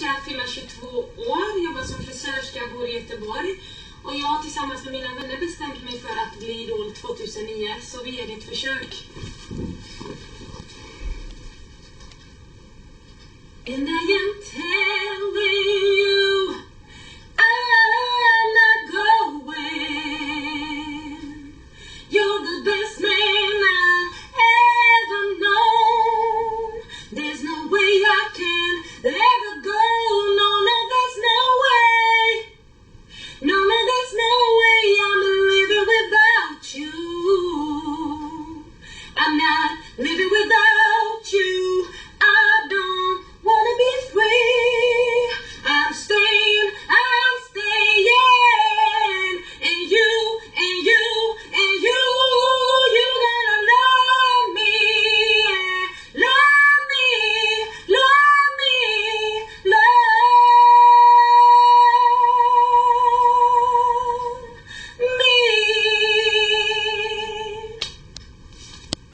ska fylla 22 år, jobbar som frisörska, bor i Göteborg. Och jag har tillsammans med mina vänner bestämt mig för att bli Idol 2009, så vi ger det ett försök. Enda jämt